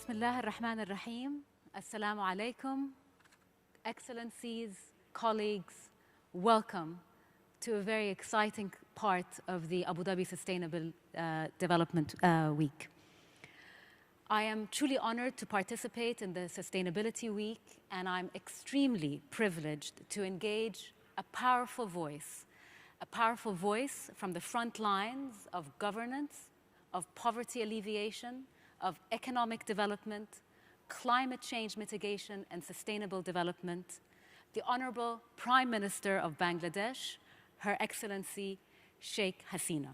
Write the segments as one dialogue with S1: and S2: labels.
S1: Bismillah ar-Rahman ar-Rahim. Assalamu alaikum. Excellencies, colleagues, welcome to a very exciting part of the Abu Dhabi Sustainable Development Week. I am truly honored to participate in the Sustainability Week, and I'm extremely privileged to engage a powerful voice from the front lines of governance, of poverty alleviation, of economic development, climate change mitigation and sustainable development, the Honorable Prime Minister of Bangladesh, Her Excellency Sheikh Hasina.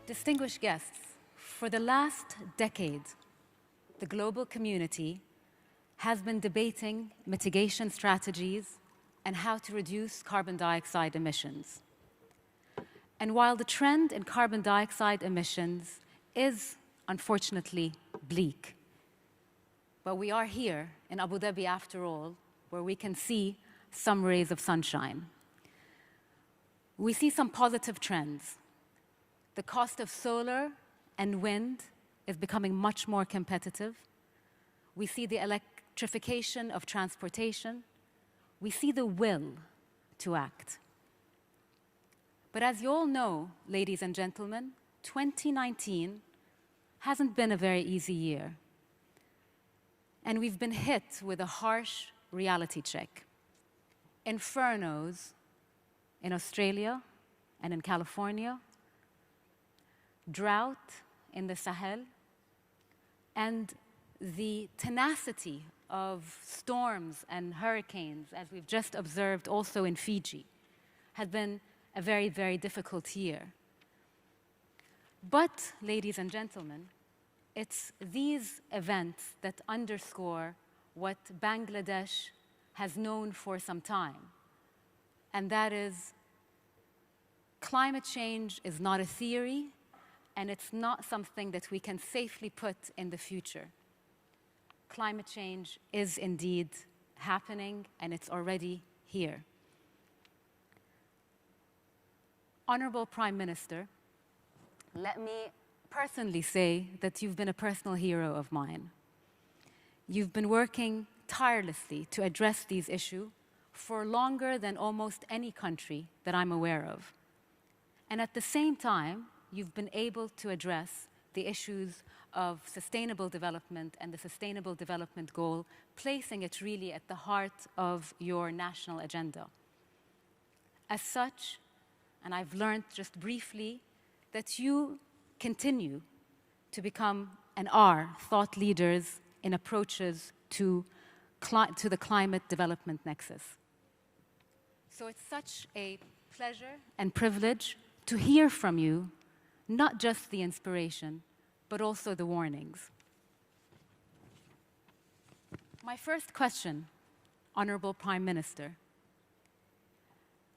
S1: Distinguished guests, for the last decade, the global community has been debating mitigation strategies and how to reduce carbon dioxide emissions. And while the trend in carbon dioxide emissions is unfortunately bleak, but we are here in Abu Dhabi after all, where we can see some rays of sunshine. We see some positive trends. The cost of solar and wind is becoming much more competitive. We see the electrification of transportation. We see the will to act. But as you all know, ladies and gentlemen, 2019 hasn't been a very easy year. And we've been hit with a harsh reality check. Infernos in Australia and in California, drought in the Sahel, and the tenacity of storms and hurricanes, as we've just observed also in Fiji, has been a very, very difficult year. But, ladies and gentlemen, it's these events that underscore what Bangladesh has known for some time, and that is climate change is not a theory, and it's not something that we can safely put in the future. Climate change is indeed happening, and it's already here. Honorable Prime Minister, let me personally say that you've been a personal hero of mine. You've been working tirelessly to address these issues for longer than almost any country that I'm aware of. And at the same time, you've been able to address the issues of sustainable development and the Sustainable Development Goal, placing it really at the heart of your national agenda. As such, and I've learned just briefly, that you continue to become and are thought leaders in approaches to the climate development nexus. So it's such a pleasure and privilege to hear from you not just the inspiration, but also the warnings. My first question, Honorable Prime Minister,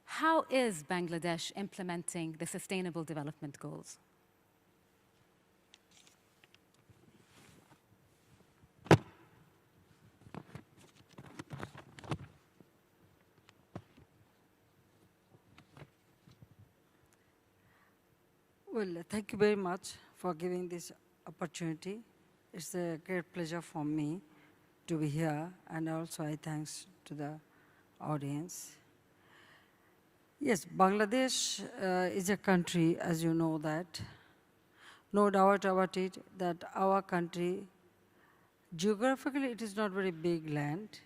S1: how is Bangladesh implementing the Sustainable Development Goals?
S2: Well, thank you very much for giving this opportunity. It's a great pleasure for me to be here, and also I thanks to the audience. Yes, Bangladesh is a country, as you know that. No doubt about it, that our country, geographically it is not very big land,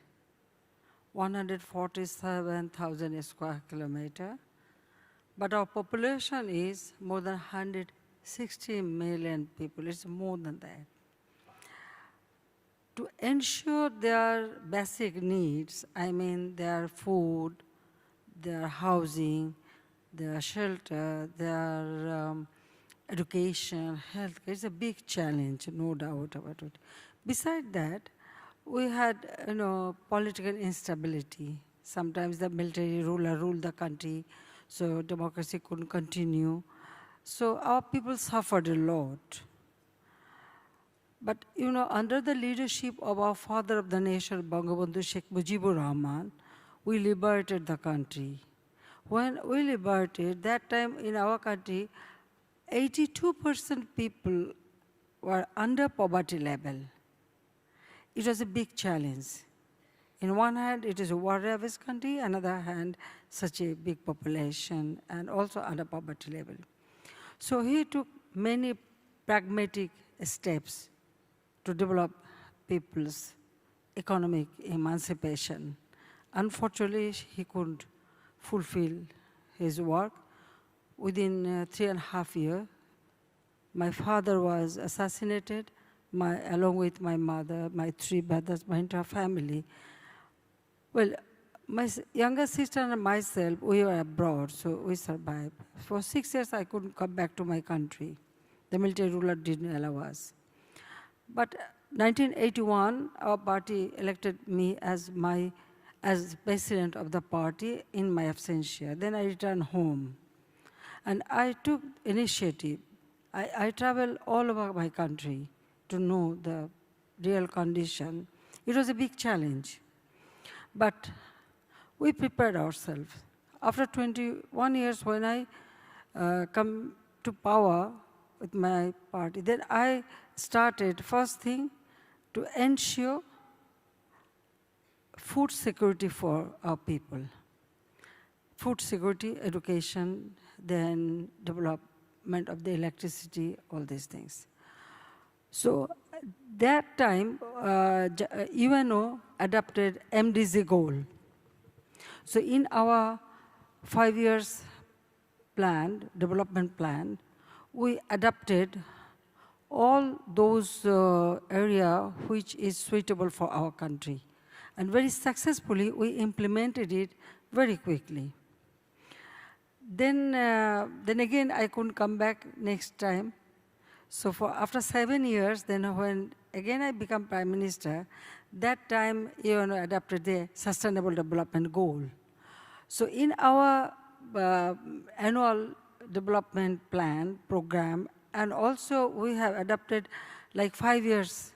S2: 147,000 square kilometer. But our population is more than 160 million people. It's more than that. To ensure their basic needs, I mean their food, their housing, their shelter, their education, health. It's a big challenge, no doubt about it. Besides that, we had, political instability. Sometimes the military ruler ruled the country, so democracy couldn't continue. So our people suffered a lot. But, under the leadership of our father of the nation, Bangabandhu Sheikh Mujibur Rahman, we liberated the country. When we liberated, that time in our country, 82% people were under poverty level. It was a big challenge. In one hand, it is a war-ravaged country, another hand, such a big population, and also under poverty level. So he took many pragmatic steps to develop people's economic emancipation. Unfortunately, he couldn't fulfill his work. Within 3.5 years, my father was assassinated, along with my mother, my 3 brothers, my entire family. Well, my younger sister and myself, we were abroad, so we survived. For 6 years, I couldn't come back to my country. The military ruler didn't allow us. But 1981, our party elected me as president of the party in my absentia. Then I returned home. And I took initiative. I traveled all over my country to know the real condition. It was a big challenge. But we prepared ourselves. After 21 years, when I come to power with my party, then I started, first thing, to ensure food security for our people. Food security, education, then development of the electricity, all these things. So that time, UNO adopted MDG goal. So in our 5 years plan, development plan, we adapted all those area which is suitable for our country. And very successfully, we implemented it very quickly. Then again, I couldn't come back next time. So after 7 years, then when again I become Prime Minister, that time UNO adopted the Sustainable Development Goal. So in our annual development plan, program, and also we have adopted like 5 years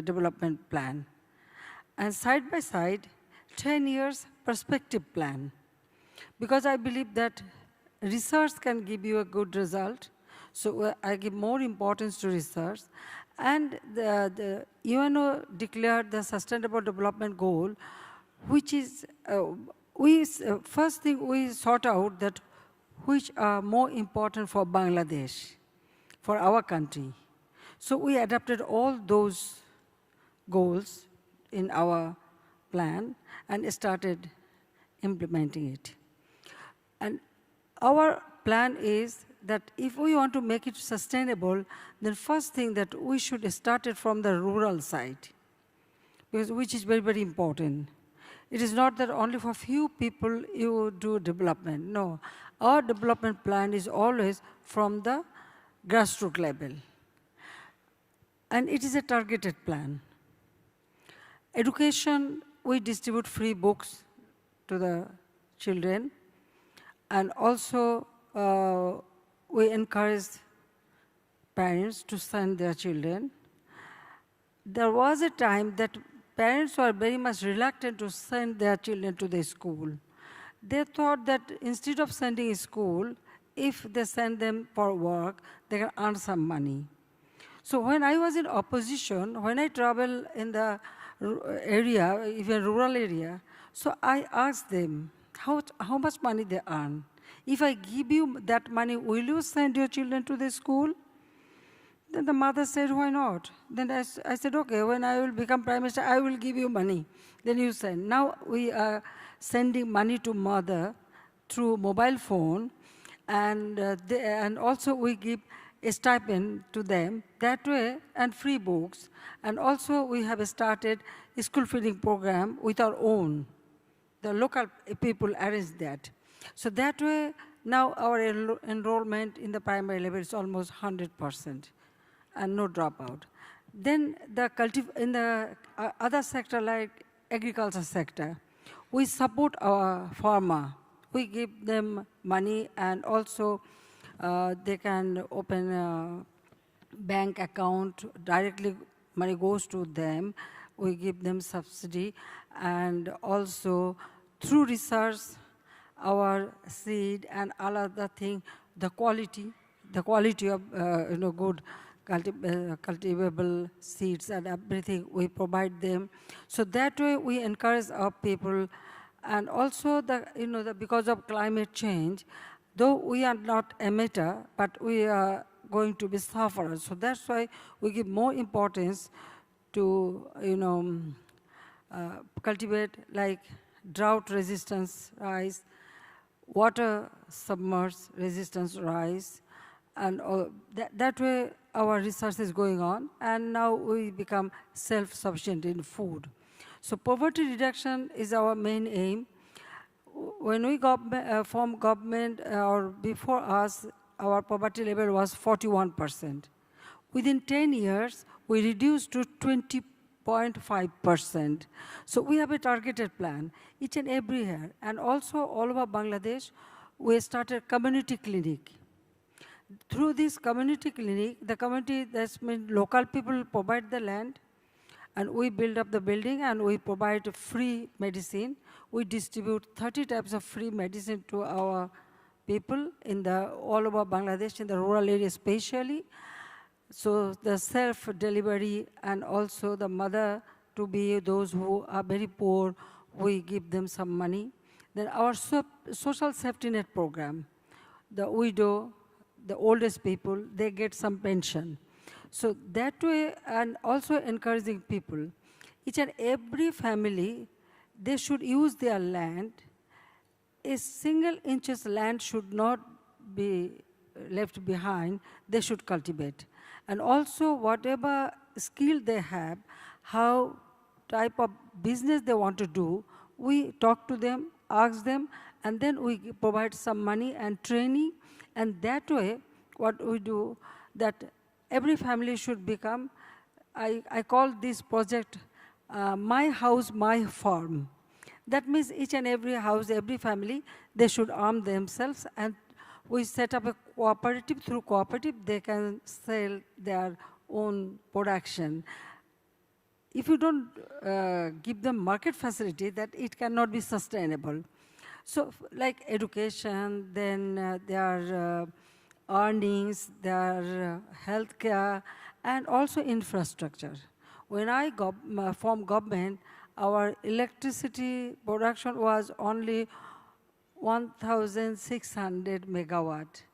S2: development plan. And side by side, 10 years perspective plan. Because I believe that research can give you a good result, so I give more importance to research. And the UNO declared the Sustainable Development Goal, which is, first thing we sort out that which are more important for Bangladesh, for our country. So we adapted all those goals in our plan and started implementing it. And our plan is that if we want to make it sustainable, then first thing that we should start it from the rural side, which is very, very important. It is not that only for few people you do development. No, our development plan is always from the grassroots level. And it is a targeted plan. Education, we distribute free books to the children. And also, we encourage parents to send their children. There was a time that parents were very much reluctant to send their children to the school. They thought that instead of sending school, if they send them for work, they can earn some money. So when I was in opposition, when I travel in the area, even rural area, so I asked them, how much money they earn. If I give you that money, will you send your children to the school? Then the mother said, why not? Then I said, okay, when I will become Prime Minister, I will give you money. Then you send. Now we are sending money to mother through mobile phone, and also we give a stipend to them that way, and free books. And also we have started a school feeding program with our own the local people arrange that. So that way, now our enrollment in the primary level is almost 100% and no dropout. Then in the other sector like agriculture sector, we support our farmer. We give them money and also they can open a bank account, directly money goes to them. We give them subsidy and also through research, our seed and all other thing, the quality of good cultivable seeds and everything we provide them. So that way we encourage our people, and also because of climate change, though we are not emitter, but we are going to be sufferers. So that's why we give more importance to cultivate like drought resistance rice, water submerged resistance rice, and that way our research is going on, and now we become self-sufficient in food. So poverty reduction is our main aim. When we formed government, or before us, our poverty level was 41%. Within 10 years, we reduced to 20.5%. So we have a targeted plan each and every year. And also all over Bangladesh, we started community clinic. Through this community clinic, the community, that's mean local people provide the land, and we build up the building and we provide free medicine. We distribute 30 types of free medicine to our people in all over Bangladesh, in the rural area especially. So the self-delivery and also the mother to be those who are very poor, we give them some money. Then our social safety net program, the widow, the oldest people, they get some pension. So that way, and also encouraging people, each and every family, they should use their land. A single inch land should not be left behind, they should cultivate. And also whatever skill they have, how type of business they want to do, we talk to them, ask them, and then we provide some money and training. And that way, what we do, that every family should become, I call this project, My House, My Farm. That means each and every house, every family, they should arm themselves, and we set up a cooperative. Through cooperative, they can sell their own production. If you don't give them market facility, that it cannot be sustainable. So like education, then their earnings, their healthcare, and also infrastructure. When I formed government, our electricity production was only 1,600 megawatt.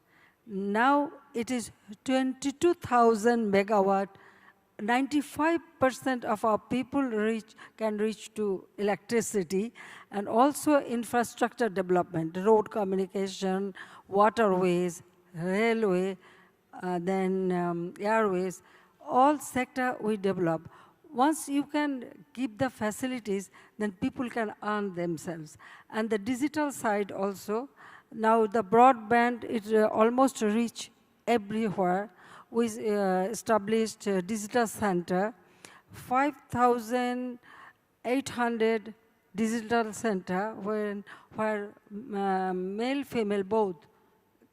S2: Now it is 22,000 megawatt. 95% of our people can reach to electricity, and also infrastructure development, road communication, waterways, railway, then airways, all sector we develop. Once you can give the facilities, then people can earn themselves. And the digital side also, now the broadband, it almost reach everywhere. We established a digital center, 5,800 digital center where male, female both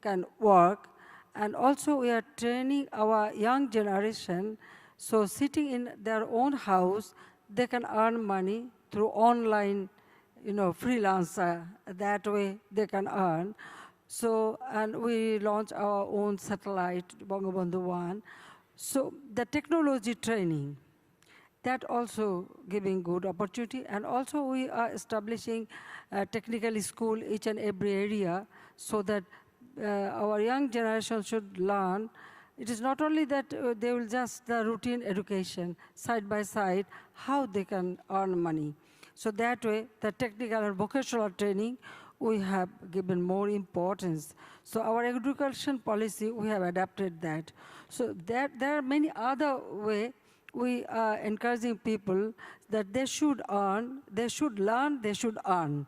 S2: can work. And also we are training our young generation, so sitting in their own house, they can earn money through online, freelancer. That way they can earn. So, and we launch our own satellite, Bangabandhu 1. So the technology training, that also giving good opportunity. And also we are establishing a technical school each and every area, so that our young generation should learn. It is not only that they will just the routine education, side by side, how they can earn money. So that way, the technical and vocational training, we have given more importance. So our education policy, we have adapted that. So there are many other ways we are encouraging people that they should earn, they should learn, they should earn.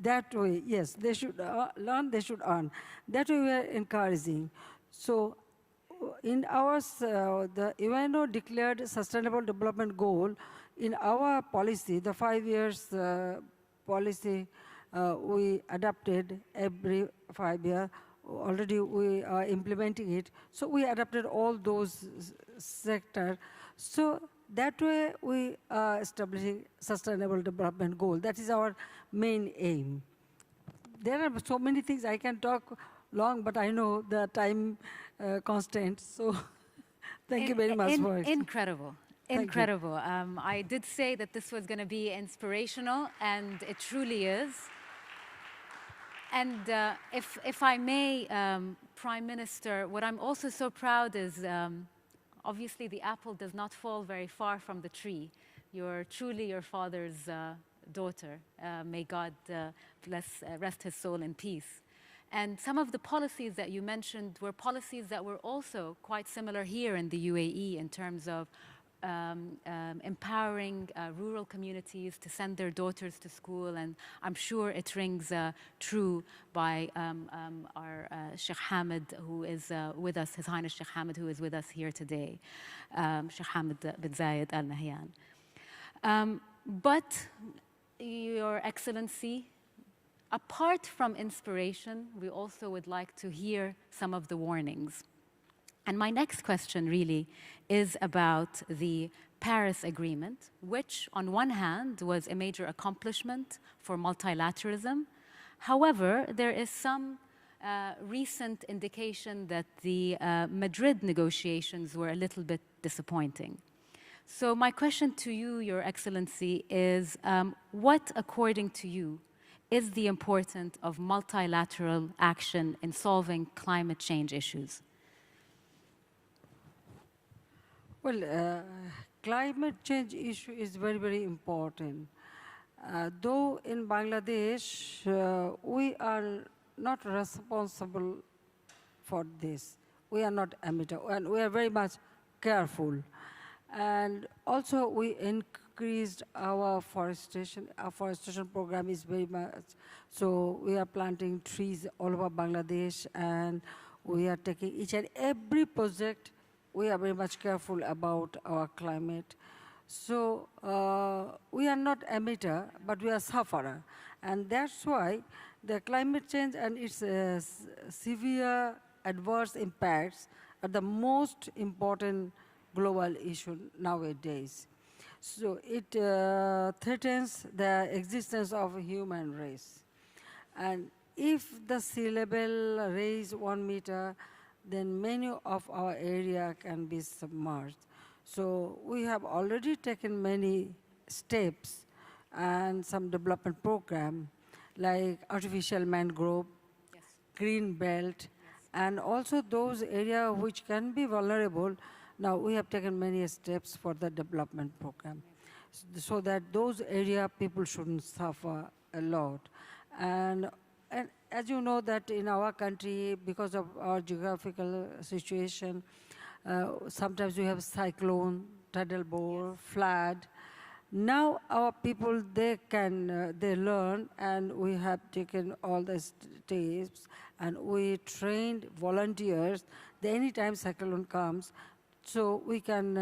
S2: That way, yes, they should learn, they should earn. That way we are encouraging. So in ours, the UNO declared Sustainable Development Goal. In our policy, the 5 years policy we adapted every 5 years. Already we are implementing it. So we adapted all those sectors. So that way we are establishing Sustainable Development Goal. That is our main aim. There are so many things I can talk long, but I know the time constant. So thank you very much for it.
S1: Incredible. Incredible. I did say that this was going to be inspirational, and it truly is. And if I may, Prime Minister, what I'm also so proud is, obviously the apple does not fall very far from the tree. You're truly your father's daughter. May God rest his soul in peace. And some of the policies that you mentioned were policies that were also quite similar here in the UAE in terms of empowering rural communities to send their daughters to school. And I'm sure it rings true by our Sheikh Hamid, who is with us, His Highness Sheikh Hamid, who is with us here today, Sheikh Hamid bin Zayed Al Nahyan. But Your Excellency, apart from inspiration, we also would like to hear some of the warnings. And my next question really is about the Paris Agreement, which on one hand was a major accomplishment for multilateralism. However, there is some recent indication that the Madrid negotiations were a little bit disappointing. So my question to you, Your Excellency, is what, according to you, is the importance of multilateral action in solving climate change issues?
S2: Well, climate change issue is very, very important. Though in Bangladesh, we are not responsible for this. We are not emitter, and we are very much careful. And also, we increased our forestation. Our forestation program is very much, so we are planting trees all over Bangladesh, and we are taking each and every project. We are very much careful about our climate. So we are not emitter, but we are sufferer. And that's why the climate change and its severe adverse impacts are the most important global issue nowadays. So it threatens the existence of a human race. And if the sea level raise 1 meter, then many of our area can be submerged. So we have already taken many steps and some development program like artificial mangrove,
S1: Yes.
S2: green belt,
S1: Yes.
S2: and also those areas which can be vulnerable. Now we have taken many steps for the development program so that those area people shouldn't suffer a lot. And as you know that in our country, because of our geographical situation, sometimes we have cyclone, tidal bore, flood. Now our people, they learn, and we have taken all the steps, and we trained volunteers that anytime cyclone comes, so we can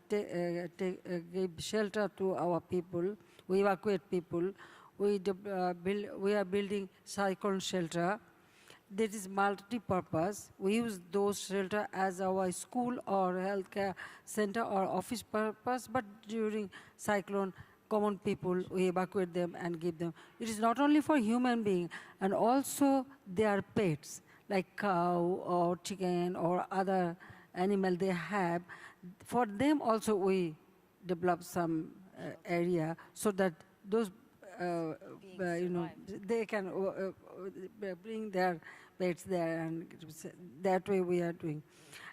S2: give shelter to our people, we evacuate people. We are building cyclone shelter that is multi-purpose. We use those shelter as our school or healthcare center or office purpose, but during cyclone, common people, we evacuate them and give them. It is not only for human being, and also their pets, like cow or chicken or other animal they have. For them also we develop some area so that those they can bring their pets there, and that way we are doing.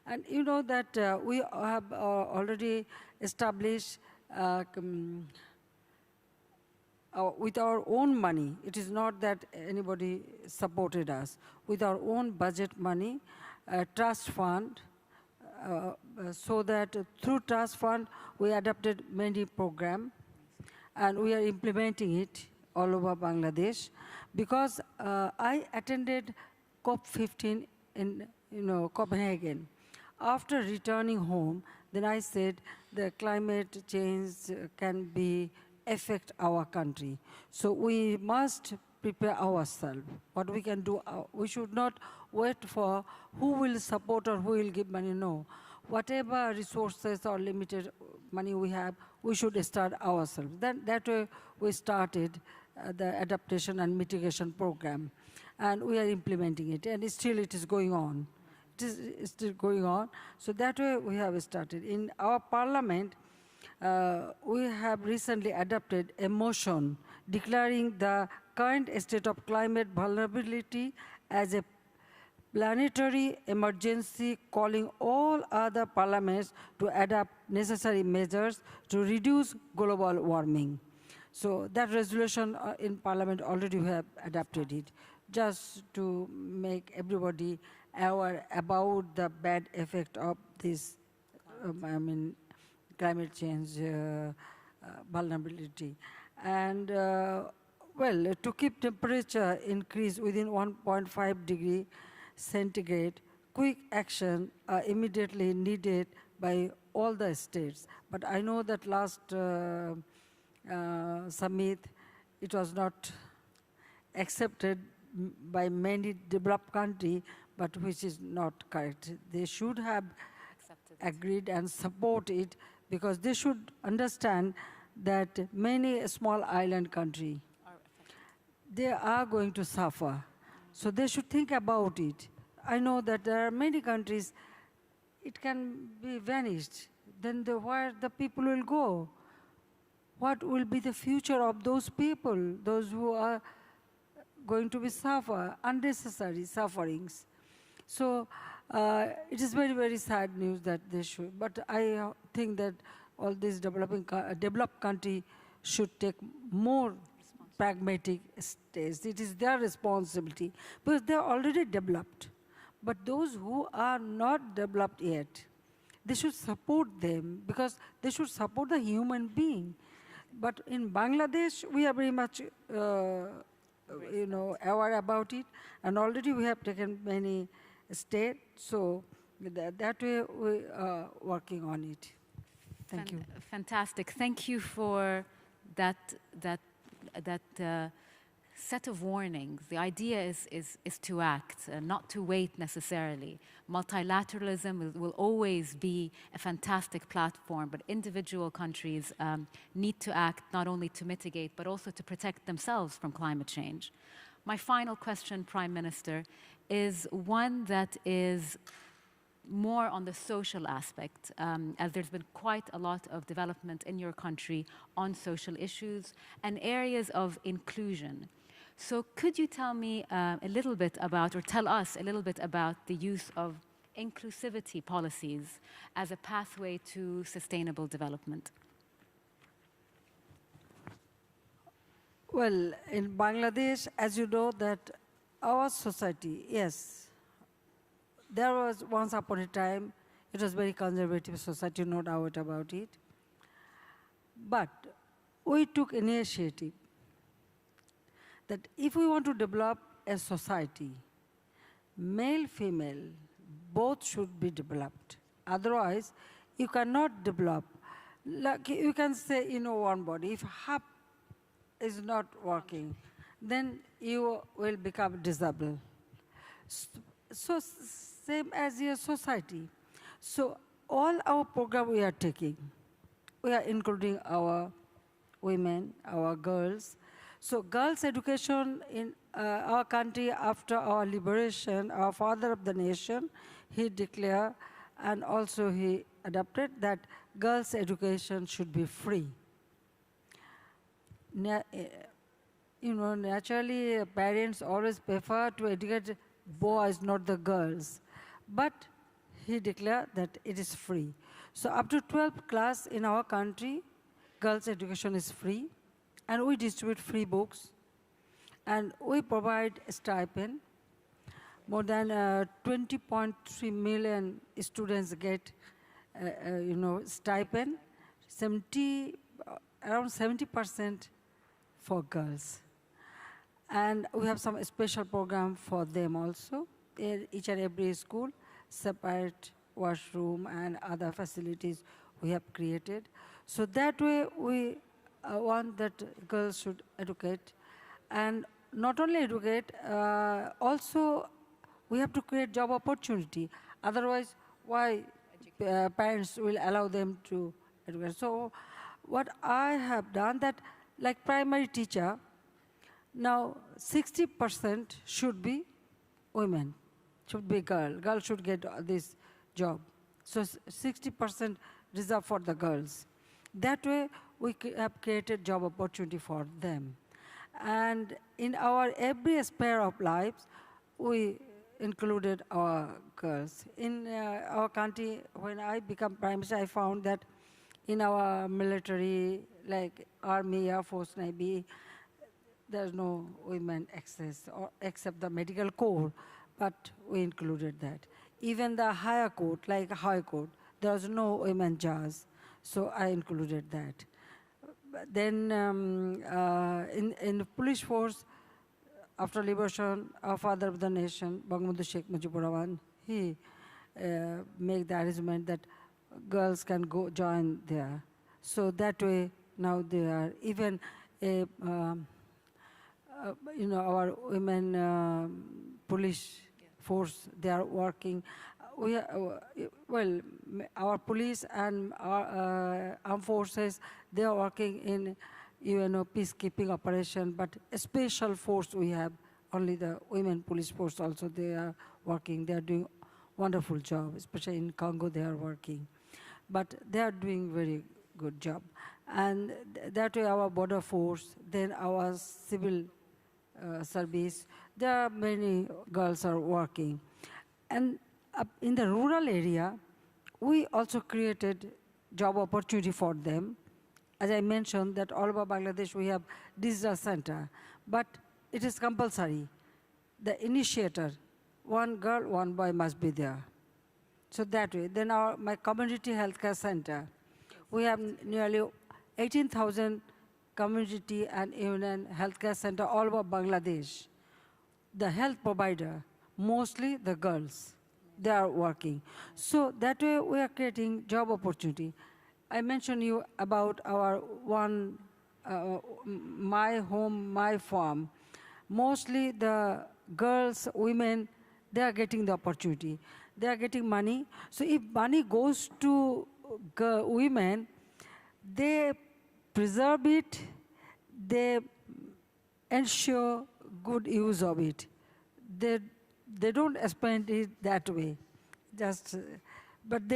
S2: And you know that we have already established with our own money. It is not that anybody supported us. With our own budget money, trust fund, so that through trust fund we adopted many programs, and we are implementing it all over Bangladesh, because I attended COP15 in Copenhagen. After returning home, then I said the climate change can affect our country. So we must prepare ourselves. What we can do, we should not wait for who will support or who will give money, no. Whatever resources or limited money we have, we should start ourselves. Then that way we started the adaptation and mitigation program. And we are implementing it, and still it is going on. It is still going on. So that way we have started. In our parliament, we have recently adopted a motion declaring the current state of climate vulnerability as a planetary emergency, calling all other parliaments to adopt necessary measures to reduce global warming. So that resolution in Parliament already we have adopted it, just to make everybody aware about the bad effect of this, climate change vulnerability. And well, to keep temperature increase within 1.5 degree centigrade, quick action are immediately needed by all the states. But I know that last summit, it was not accepted by many developed countries, but which is not correct. They should have agreed and support it, because they should understand that many small island countries, they are going to suffer. So they should think about it. I know that there are many countries, it can be vanished. Then where the people will go? What will be the future of those people, those who are going to be suffer, unnecessary sufferings? So it is very, very sad news that they should. But I think that all these developed countries should take more pragmatic steps. It is their responsibility, because they are already developed. But those who are not developed yet, they should support them, because they should support the human being. But in Bangladesh, we are very much aware about it, and already we have taken many steps. So that way we are working on it. Thank you.
S1: Fantastic. Thank you for that set of warnings. The idea is to act, not to wait necessarily. Multilateralism will always be a fantastic platform, but individual countries need to act not only to mitigate, but also to protect themselves from climate change. My final question, Prime Minister, is one that is more on the social aspect, as there's been quite a lot of development in your country on social issues and areas of inclusion. So could you tell me a little bit about, or tell us a little bit about the use of inclusivity policies as a pathway to sustainable development?
S2: Well, in Bangladesh, as you know, that our society, yes, there was once upon a time, it was very conservative society, no doubt about it. But we took initiative that if we want to develop a society, male, female, both should be developed. Otherwise, you cannot develop. Like you can say, one body, if half is not working, then you will become disabled. So same as your society. So all our program we are taking, we are including our women, our girls. So girls' education in our country after our liberation, our father of the nation, he declared and also he adopted that girls' education should be free. Naturally, parents always prefer to educate boys, not the girls. But he declared that it is free. So up to 12th class in our country, girls' education is free. And we distribute free books. And we provide a stipend. More than 20.3 million students get, stipend. Around 70% for girls. And we have some special program for them also. In each and every school, separate washroom and other facilities we have created. So that way we want that girls should educate. And not only educate, also we have to create job opportunity. Otherwise, why parents will allow them to educate? So what I have done that, like primary teacher, now 60% should be women, should be girl. Girl should get this job. So 60% reserved for the girls. That way we have created job opportunity for them. And in our every sphere of lives, we included our girls. In our country, when I became Prime Minister, I found that in our military, like Army, Air Force, Navy, there's no women access, or except the medical corps, but we included that. Even the higher court, like High Court, there's no women judge, so I included that. But then in the police force, after liberation, our father of the nation, Bangabandhu Sheikh Mujibur Rahman, he made the arrangement that girls can go join there. So that way, now they are even a, our women police force, they are working. Our police and our armed forces, they are working in peacekeeping operation, but a special force we have, only the women police force also, they are working, they are doing wonderful job, especially in Congo they are working. But they are doing very good job. And that way our border force, then our civil service, there are many girls are working. And in the rural area, we also created job opportunity for them. As I mentioned, that all over Bangladesh we have digital center, but it is compulsory. The initiator, one girl, one boy must be there. So that way, then my community healthcare center, we have nearly 18,000 community and union healthcare center all over Bangladesh. The health provider, mostly the girls, they are working. So that way we are creating job opportunity. I mentioned you about our one, my home, my farm. Mostly the girls, women, they are getting the opportunity. They are getting money. So if money goes to women, they preserve it, they ensure good use of it. They don't spend it that way. Just, but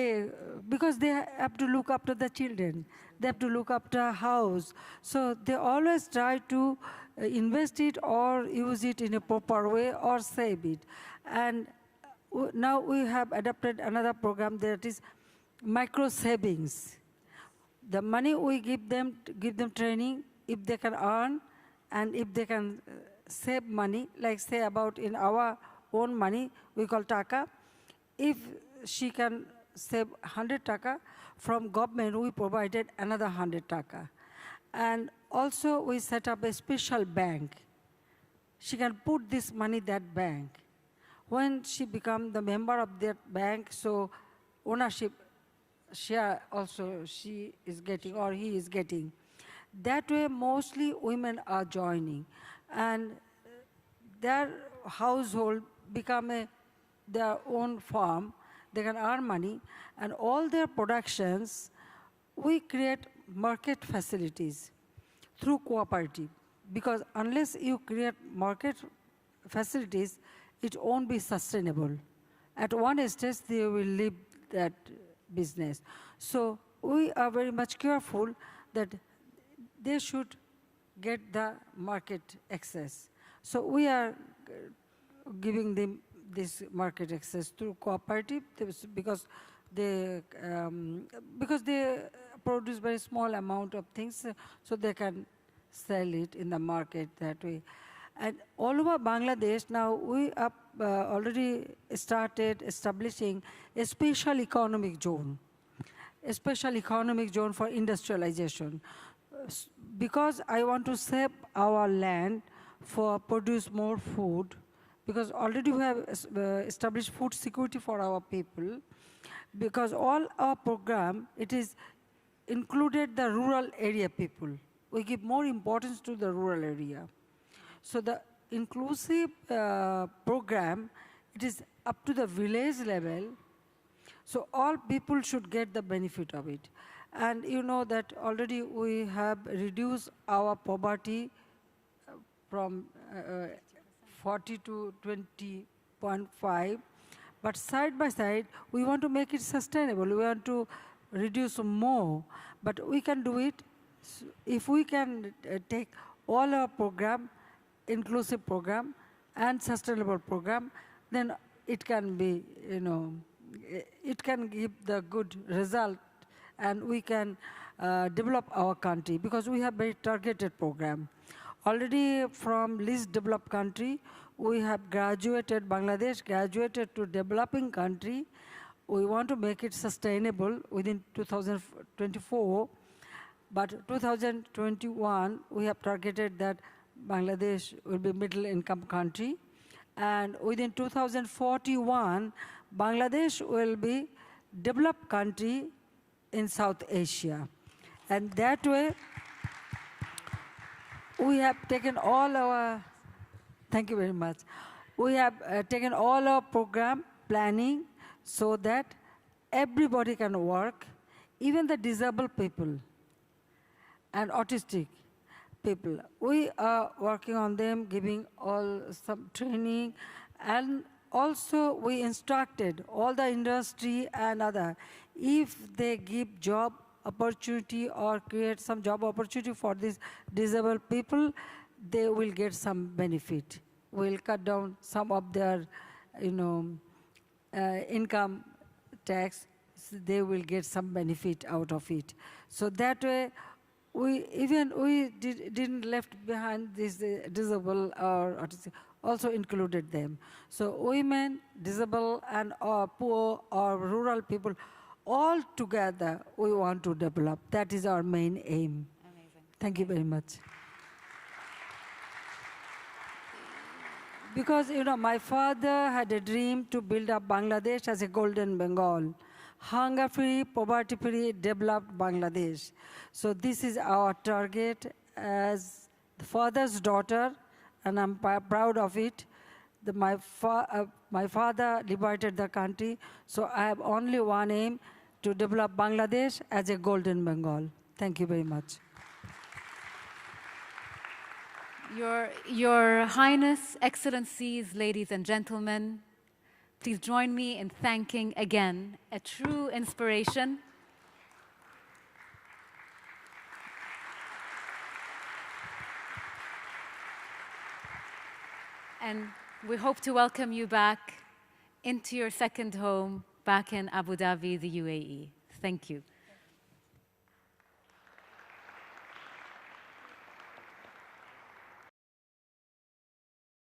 S2: because they have to look after the children, they have to look after house. So they always try to invest it or use it in a proper way or save it. And now we have adopted another program that is micro savings. The money we give them training, if they can earn, and if they can save money, like say about in our own money, we call taka. If she can save 100 taka, from government we provided another 100 taka. And also we set up a special bank. She can put this money in that bank. When she becomes the member of that bank, so ownership share also she is getting or he is getting. That way mostly women are joining, and their household become their own farm, they can earn money, and all their productions, we create market facilities through cooperative. Because unless you create market facilities, it won't be sustainable. At one stage, they will leave that business. So we are very much careful that they should get the market access. So we are giving them this market access through cooperative because they produce very small amount of things, so they can sell it in the market that way. And all over Bangladesh now we have already started establishing a special economic zone for industrialization. Because I want to save our land for produce more food, because already we have established food security for our people, because all our program, it is included the rural area people. We give more importance to the rural area. So the inclusive program, it is up to the village level, so all people should get the benefit of it. And you know that already we have reduced our poverty from 40 to 20.5. But side by side, we want to make it sustainable. We want to reduce more. But we can do it if we can take all our program, inclusive program and sustainable program, then it can be, it can give the good result, and we can develop our country, because we have very targeted program. Already from least developed country, we have graduated, Bangladesh graduated to developing country. We want to make it sustainable within 2024, but 2021, we have targeted that Bangladesh will be middle income country. And within 2041, Bangladesh will be developed country in South Asia. And that way, we have taken all our, thank you very much. We have taken all our program planning so that everybody can work, even the disabled people and autistic people. We are working on them, giving all some training, and also we instructed all the industry and other, if they give job opportunity or create some job opportunity for these disabled people, they will get some benefit. We'll cut down some of their, income tax. So they will get some benefit out of it. So that way, we didn't left behind this disabled or autistic, also included them. So women, disabled, and poor or rural people, all together we want to develop. That is our main aim.
S1: Amazing.
S2: Thank you very much. Because, my father had a dream to build up Bangladesh as a golden Bengal. Hunger-free, poverty-free, developed Bangladesh. So this is our target as the father's daughter, and I'm proud of it. My father liberated the country, so I have only one aim, to develop Bangladesh as a golden Bengal. Thank you very much.
S1: Your Highness, Excellencies, ladies and gentlemen, please join me in thanking again a true inspiration. And we hope to welcome you back into your second home, back in Abu Dhabi, the UAE. Thank you.